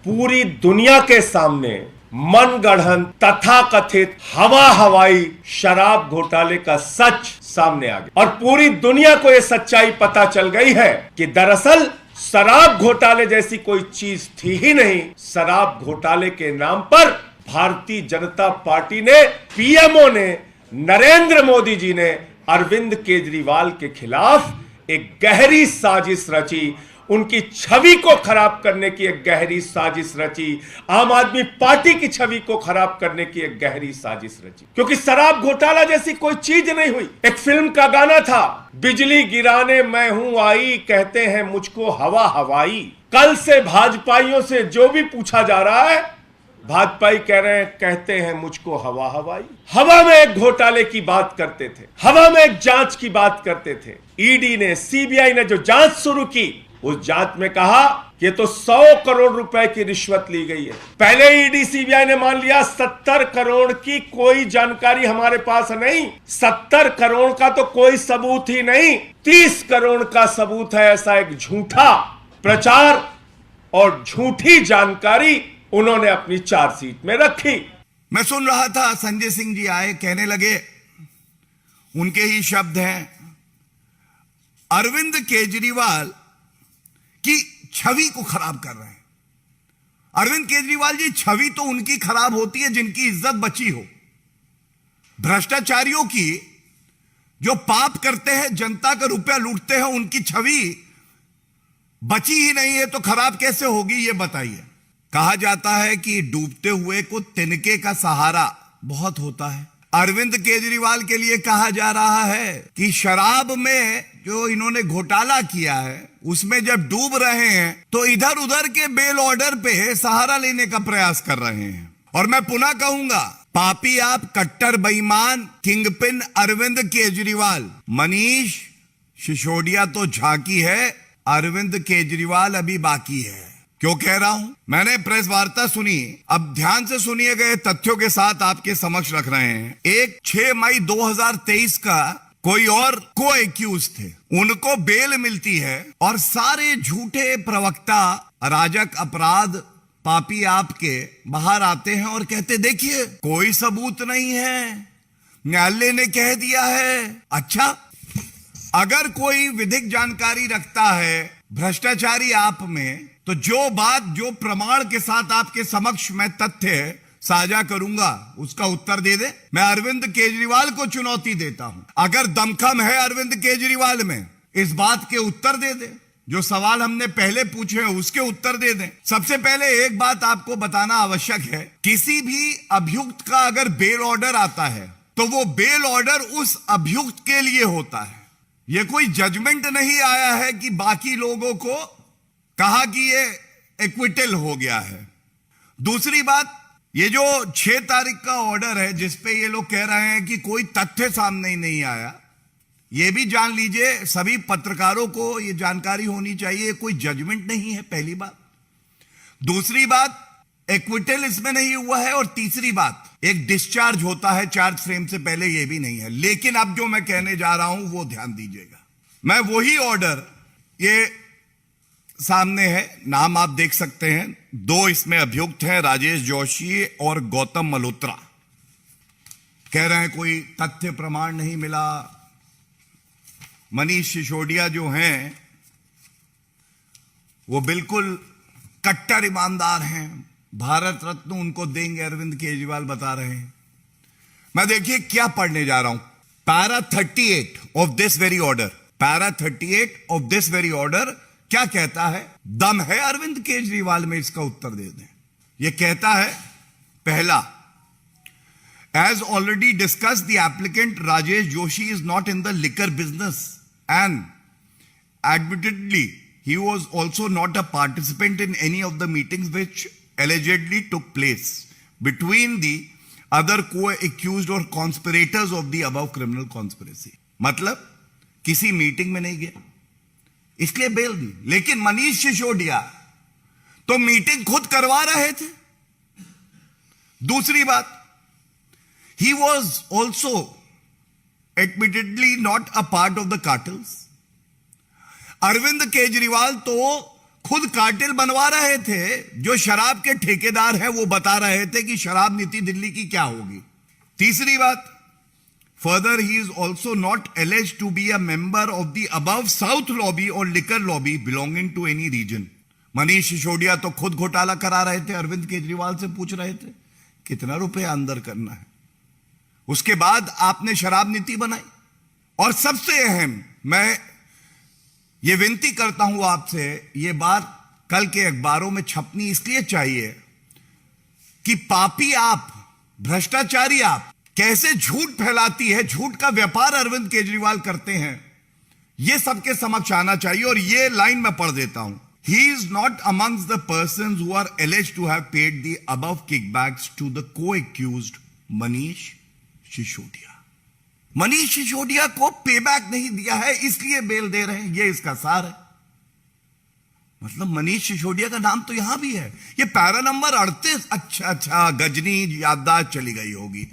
पूरी दुनिया के सामने मनगढ़ंत तथाकथित हवा हवाई शराब घोटाले का सच सामने आ गया और पूरी दुनिया को यह सच्चाई पता चल गई है कि दरअसल शराब घोटाले जैसी कोई चीज थी ही नहीं। शराब घोटाले के नाम पर भारतीय जनता पार्टी ने, पीएमओ ने, नरेंद्र मोदी जी ने अरविंद केजरीवाल के खिलाफ एक गहरी साजिश रची, उनकी छवि को खराब करने की एक गहरी साजिश रची, आम आदमी पार्टी की छवि को खराब करने की एक गहरी साजिश रची, क्योंकि शराब घोटाला जैसी कोई चीज नहीं हुई। एक फिल्म का गाना था, बिजली गिराने मैं हूं आई, कहते हैं मुझको हवा हवाई। कल से भाजपाइयों से जो भी पूछा जा रहा है, भाजपाई कह रहे हैं, कहते हैं मुझको हवा हवाई। हवा में एक घोटाले की बात करते थे, हवा में एक जांच की बात करते थे। ईडी ने, सीबीआई ने जो जांच शुरू की, उस जांच में कहा कि तो 100 करोड़ रुपए की रिश्वत ली गई है। पहले ईडी सीबीआई ने मान लिया 70 करोड़ की कोई जानकारी हमारे पास नहीं, 70 करोड़ का तो कोई सबूत ही नहीं, 30 करोड़ का सबूत है। ऐसा एक झूठा प्रचार और झूठी जानकारी उन्होंने अपनी चार्जशीट में रखी। मैं सुन रहा था, संजय सिंह जी आए, कहने लगे, उनके ही शब्द हैं, अरविंद केजरीवाल की छवि को खराब कर रहे हैं। अरविंद केजरीवाल जी, छवि तो उनकी खराब होती है जिनकी इज्जत बची हो। भ्रष्टाचारियों की, जो पाप करते हैं, जनता का रुपया लूटते हैं, उनकी छवि बची ही नहीं है तो खराब कैसे होगी, ये बताइए। कहा जाता है कि डूबते हुए को तिनके का सहारा बहुत होता है। अरविंद केजरीवाल के लिए कहा जा रहा है कि शराब में जो इन्होंने घोटाला किया है, उसमें जब डूब रहे हैं तो इधर उधर के बेल ऑर्डर पे सहारा लेने का प्रयास कर रहे हैं। और मैं पुनः कहूंगा, पापी आप, कट्टर बेईमान, किंगपिन अरविंद केजरीवाल। मनीष सिसोदिया तो झांकी है, अरविंद केजरीवाल अभी बाकी है। क्यों कह रहा हूं? मैंने प्रेस वार्ता सुनी, अब ध्यान से सुनिए, गए तथ्यों के साथ आपके समक्ष रख रहे हैं। एक 6 मई 2023 का कोई और को एक्यूज थे, उनको बेल मिलती है और सारे झूठे प्रवक्ता, अराजक, अपराध, पापी आपके बाहर आते हैं और कहते, देखिए कोई सबूत नहीं है, न्यायालय ने कह दिया है। अच्छा, अगर कोई विधिक जानकारी रखता है भ्रष्टाचारी आप में, तो जो बात, जो प्रमाण के साथ आपके समक्ष मैं तथ्य साझा करूंगा, उसका उत्तर दे दे। मैं अरविंद केजरीवाल को चुनौती देता हूं, अगर दमखम है अरविंद केजरीवाल में, इस बात के उत्तर दे दे। जो सवाल हमने पहले पूछे हैं उसके उत्तर दे दें। सबसे पहले एक बात आपको बताना आवश्यक है, किसी भी अभियुक्त का अगर बेल ऑर्डर आता है तो वो बेल ऑर्डर उस अभियुक्त के लिए होता है। यह कोई जजमेंट नहीं आया है कि बाकी लोगों को कहा कि ये एक्विटल हो गया है। दूसरी बात, ये जो 6 तारीख का ऑर्डर है जिसपे ये लोग कह रहे हैं कि कोई तथ्य सामने ही नहीं आया, ये भी जान लीजिए, सभी पत्रकारों को ये जानकारी होनी चाहिए, कोई जजमेंट नहीं है, पहली बात। दूसरी बात, एक्विटल इसमें नहीं हुआ है। और तीसरी बात, एक डिस्चार्ज होता है चार्ज फ्रेम से पहले, ये भी नहीं है। लेकिन अब जो मैं कहने जा रहा हूं वो ध्यान दीजिएगा। मैं वही ऑर्डर, ये सामने है, नाम आप देख सकते हैं, 2 इसमें अभियुक्त हैं, राजेश जोशी और गौतम मल्होत्रा। कह रहे हैं कोई तथ्य प्रमाण नहीं मिला। मनीष सिसोदिया जो हैं वो बिल्कुल कट्टर ईमानदार हैं, भारत रत्न उनको देंगे, अरविंद केजरीवाल बता रहे हैं। मैं देखिए क्या पढ़ने जा रहा हूं, para 38 of this very order. Para 38 of this very order क्या कहता है? दम है अरविंद केजरीवाल में, इसका उत्तर दे दें। यह कहता है, पहला, as already discuss the applicant Rajesh Joshi is not in the liquor business and admittedly he was also not a participant in any of the meetings which allegedly took place between the other co-accused or conspirators of the above criminal conspiracy। मतलब किसी meeting में नहीं गया, इसलिए bell दी। लेकिन मनीष सिसोदिया तो meeting खुद करवा रहे थे। दूसरी बात, he was also admittedly not a part of the cartels। Arvind Kejriwal तो खुद कार्टेल बनवा रहे थे। जो शराब के ठेकेदार हैं वो बता रहे थे कि शराब नीति दिल्ली की क्या होगी। तीसरी बात, further he is also not alleged to be a member of the above south lobby और liquor lobby belonging to any region. Manish Sisodia तो खुद घोटाला करा रहे थे, अरविंद केजरीवाल से पूछ रहे थे कितना रुपया अंदर करना है। उसके बाद आपने शराब नीति बनाई। और सबसे अहम, मैं ये विनती करता हूं आपसे, ये बात कल के अखबारों में छपनी इसलिए चाहिए कि पापी आप, भ्रष्टाचारी आप, कैसे झूठ फैलाती है, झूठ का व्यापार अरविंद केजरीवाल करते हैं, यह सबके समक्ष आना चाहिए। और ये लाइन मैं पढ़ देता हूं। He is not amongst the persons who are alleged to have paid the above kickbacks to the co-accused Manish Sisodia. Manish Sisodia को पेबैक नहीं दिया है, इसलिए बेल दे रहे हैं, ये इसका सार है। मतलब मनीष सिसोदिया का नाम तो यहां भी है। ये पैरा नंबर 38, अच्छा गजनी याददाश्त चली गई होगी,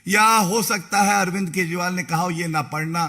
या हो सकता है अरविंद केजरीवाल ने कहा ये ना पढ़ना,